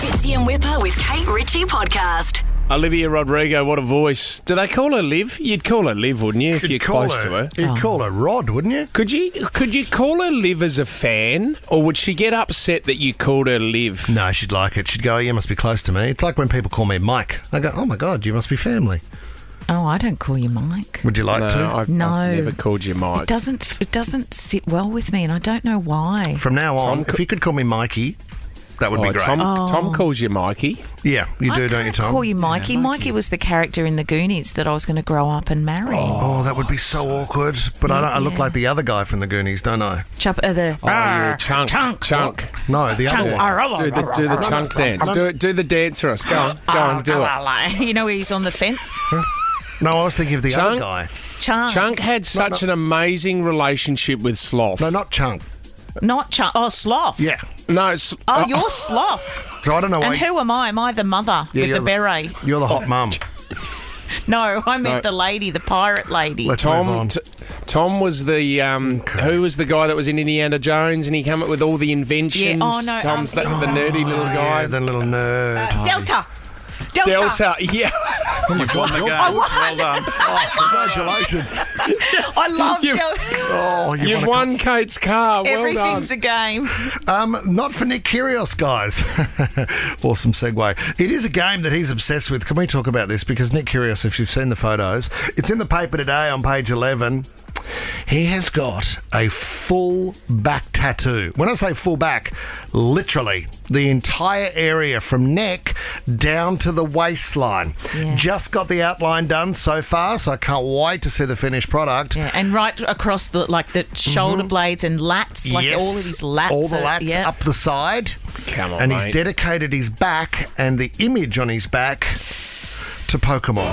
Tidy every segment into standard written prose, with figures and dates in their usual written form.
Fitzy and Whipper with Kate Ritchie podcast. Olivia Rodrigo, what a voice. Do they call her Liv? You'd call her Liv, wouldn't you, if you're close to her? You'd call her Rod, wouldn't you? Could you call her Liv as a fan, or would she get upset that you called her Liv? No, she'd like it. She'd go, you must be close to me. It's like when people call me Mike. I go, oh my God, you must be family. Oh, I don't call you Mike. Would you like to? I've never called you Mike. It doesn't sit well with me, and I don't know why. From now on, if you could call me Mikey, that would be great. Tom calls you Mikey. Yeah, you do, don't you, Tom? I call you Mikey. Mikey was the character in the Goonies that I was going to grow up and marry. Oh, that would be so awkward. But I look like the other guy from the Goonies, don't I? You're a chunk. Chunk. No, the other one. Do the chunk dance. Do the dance for us. Go on, do it. You know where he's on the fence? No, I was thinking of the other guy. Chunk had such an amazing relationship with Sloth. No, not Chunk. Not Chunk. Oh, Sloth. Yeah. No. You're Sloth. So I don't know why. And who am I? Am I the mother with the beret? You're the hot mum. No, I meant the lady, the pirate lady. Tom was the who was the guy that was in Indiana Jones, and he came up with all the inventions. Yeah. Oh no, Tom's the nerdy little guy. Yeah, the little nerd. Delta. Yeah. You've won the game. Well done. Oh, congratulations. I love Delta. Oh, You've won Kate's car. Well Everything's done. a game. Not for Nick Kyrgios, guys. Awesome segue. It is a game that he's obsessed with. Can we talk about this? Because Nick Kyrgios, if you've seen the photos, it's in the paper today on page 11. He has got a full back tattoo. When I say full back, literally the entire area from neck down to the waistline. Yeah. Just got the outline done so far, so I can't wait to see the finished product. Yeah, and right across the shoulder blades and lats, all of his lats. All the lats up the side. Come on, and mate. he's dedicated his back and the image on his back to Pokemon.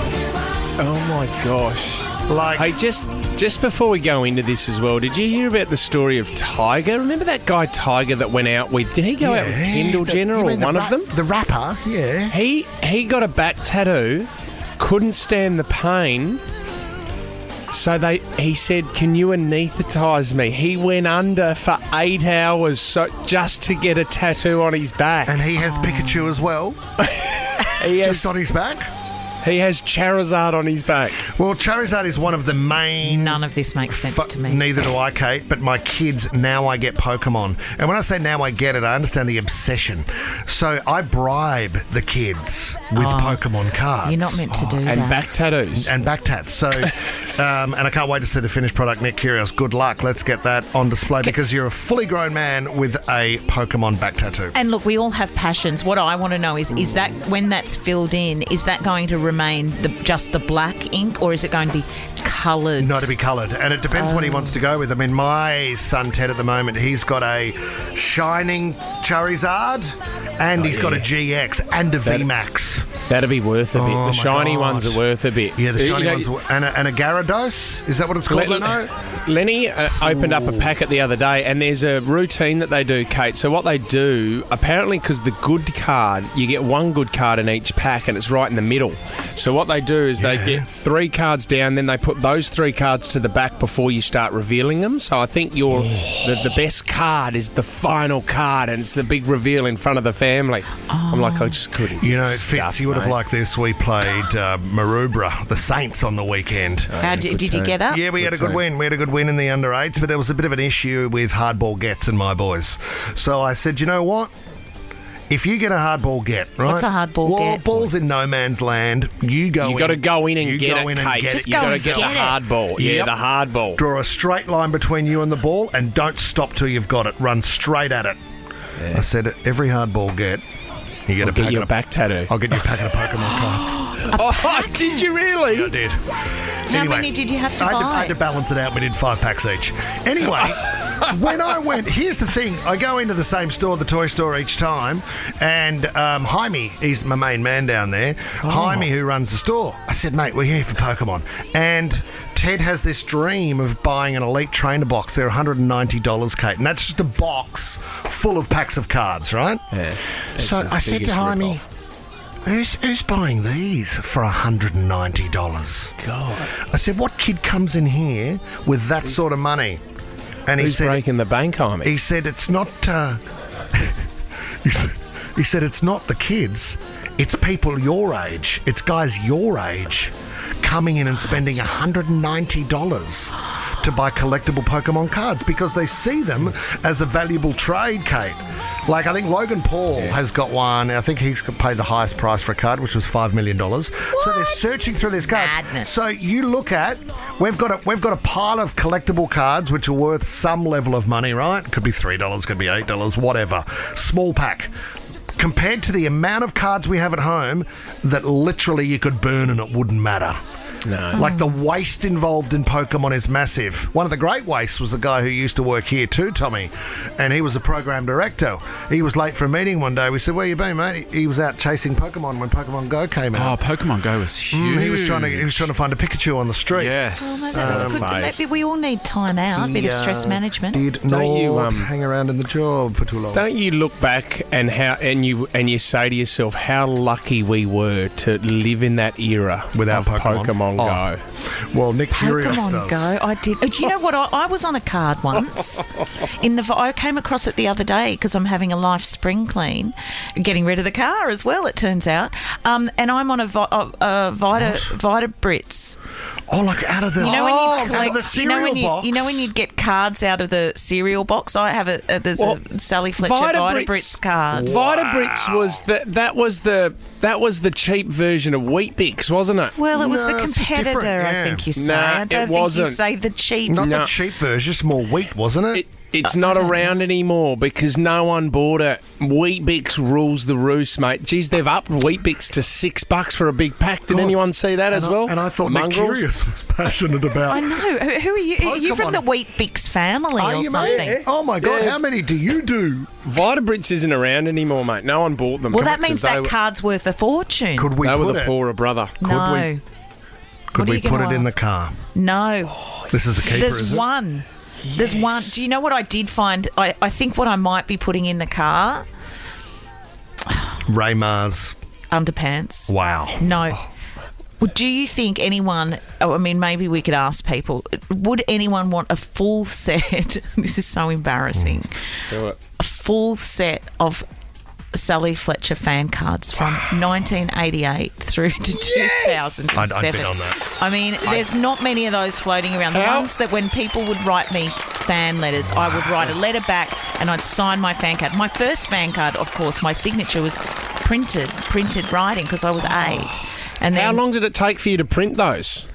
Oh my gosh. Like, hey, just before we go into this as well, did you hear about the story of Tiger? Remember that guy Tiger that went out with? Did he go out with Kendall Jenner or one of them? The rapper, yeah. He got a back tattoo, couldn't stand the pain, so he said, "Can you anaesthetise me?" He went under for 8 hours just to get a tattoo on his back. And he has Pikachu as well. Just on his back. He has Charizard on his back. Well, Charizard is one of the main... None of this makes sense to me. Neither do I, Kate, but my kids, now I get Pokemon. And when I say now I get it, I understand the obsession. So I bribe the kids with Pokemon cards. You're not meant to do that. And back tattoos. And back tats. So, and I can't wait to see the finished product. Nick Kyrgios, good luck. Let's get that on display because you're a fully grown man with a Pokemon back tattoo. And look, we all have passions. What I want to know is that when that's filled in, is that going to remain just the black ink, or is it going to be coloured? No, to be coloured. And it depends what he wants to go with. I mean, my son Ted at the moment, he's got a shining Charizard and he's got a GX and a VMAX. That'd be worth a bit. The shiny ones are worth a bit. Yeah, the shiny ones and a Gyarados? Is that what it's called? Lenny opened up a packet the other day, and there's a routine that they do, Kate. So what they do, apparently because the good card, you get one good card in each pack and it's right in the middle. So what they do is they get 3 cards down, then they put those 3 cards to the back before you start revealing them. So I think the best card is the final card, and it's the big reveal in front of the family. I'm like, I just couldn't. You know, Fitz, you would have liked this. We played Maroubra, the Saints, on the weekend. How did you get up? Yeah, we had a good win. We had a good win in the under-8s, but there was a bit of an issue with hardball gets and my boys. So I said, you know what? If you get a hardball get, right? What's a hardball get? Ball's in no man's land. You got to go in and get it, Kate. Just you go got to and get the get it. hardball. Yeah, the hardball. Draw a straight line between you and the ball and don't stop till you've got it. Run straight at it. Yeah. I said, every hardball get, you get a back tattoo. I'll get you a packet of Pokemon cards. Did you really? Yeah, I did. How many did you have to buy? I had to balance it out. We did 5 packs each. Anyway, when I went, here's the thing. I go into the same store, the toy store, each time, and Jaime, he's my main man down there, Jaime, who runs the store. I said, mate, we're here for Pokemon. And Ted has this dream of buying an Elite Trainer box. They're $190, Kate, and that's just a box full of packs of cards, right? Yeah. So I said to Jaime, who's buying these for $190? God. I said, what kid comes in here with that sort of money? And Who's breaking the bank, Jaime? He said, it's not... He said, it's not the kids, it's people your age. It's guys your age coming in and spending $190 to buy collectible Pokemon cards because they see them as a valuable trade, Kate. Like, I think Logan Paul has got one. I think he's paid the highest price for a card, which was $5 million. So they're searching through this card. Madness. So you look at, we've got a pile of collectible cards which are worth some level of money, right? Could be $3, could be $8, whatever. Small pack. Compared to the amount of cards we have at home that literally you could burn and it wouldn't matter. No. Like, the waste involved in Pokemon is massive. One of the great wastes was a guy who used to work here too, Tommy, and he was a program director. He was late for a meeting one day. We said, where you been, mate? He was out chasing Pokemon when Pokemon Go came out. Oh, Pokemon Go was huge. He was trying to find a Pikachu on the street. Yes. Well, that was good. phase. Maybe we all need time out, a bit of stress management. Did Don't you, not hang around in the job for too long. Don't you look back and you say to yourself how lucky we were to live in that era Without of Pokemon? Go. Well, Nick Kyrgios Pokemon does. Go, I did. Do you know what? I was on a card once. I came across it the other day because I'm having a life spring clean, getting rid of the car as well. It turns out, and I'm on a Vita Brits. Oh, like out of the You know when you collect, out of the cereal box. You know when you'd get cards out of the cereal box. I have there's a Sally Fletcher Vita Brits card. Vita Brits was that was the cheap version of Wheat Bix, wasn't it? Well, it was No, the it's just competitor. different, I yeah. think you say. Nah, I don't it think wasn't. you say the cheap. Not No. the cheap version, just more wheat, wasn't it? It's not around anymore because no one bought it. Wheat Bix rules the roost, mate. Geez, they've upped Wheat Bix to $6 for a big pack. Did God. anyone see that as well? And I thought Nick Mongrels? Kyrgios was passionate about. I know. Who are you? Are you from Pokemon. the Wheat Bix family Are or you, something? mate? Oh my God! Yeah. How many do you do? Vita Brits isn't around anymore, mate. No one bought them. Well, that means because that card's worth a fortune. Could we they were put the it? poorer brother. No. Could What are we you put gonna it in the ask? car? No. This is a keeper. There's is it? one. There's one. Do you know what I did find? I think what I might be putting in the car? Raymar's. Underpants. Wow. No. Well, do you think anyone, I mean, maybe we could ask people, would anyone want a full set? This is so embarrassing. Do it. A full set of Sally Fletcher fan cards from 1988 through to 2007. I'd bid on that. I mean, there's not many of those floating around. The ones that when people would write me fan letters, I would write a letter back and I'd sign my fan card. My first fan card, of course, my signature was printed writing because I was 8. And then How long did it take for you to print those?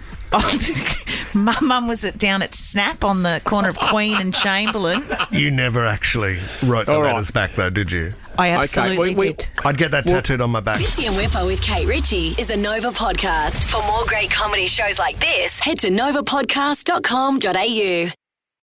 my mum was down at Snap on the corner of Queen and Chamberlain. You never actually wrote the All right. letters back, though, did you? I absolutely did. I'd get that tattooed on my back. Fitzy and Whipper with Kate Ritchie is a Nova podcast. For more great comedy shows like this, head to novapodcast.com.au.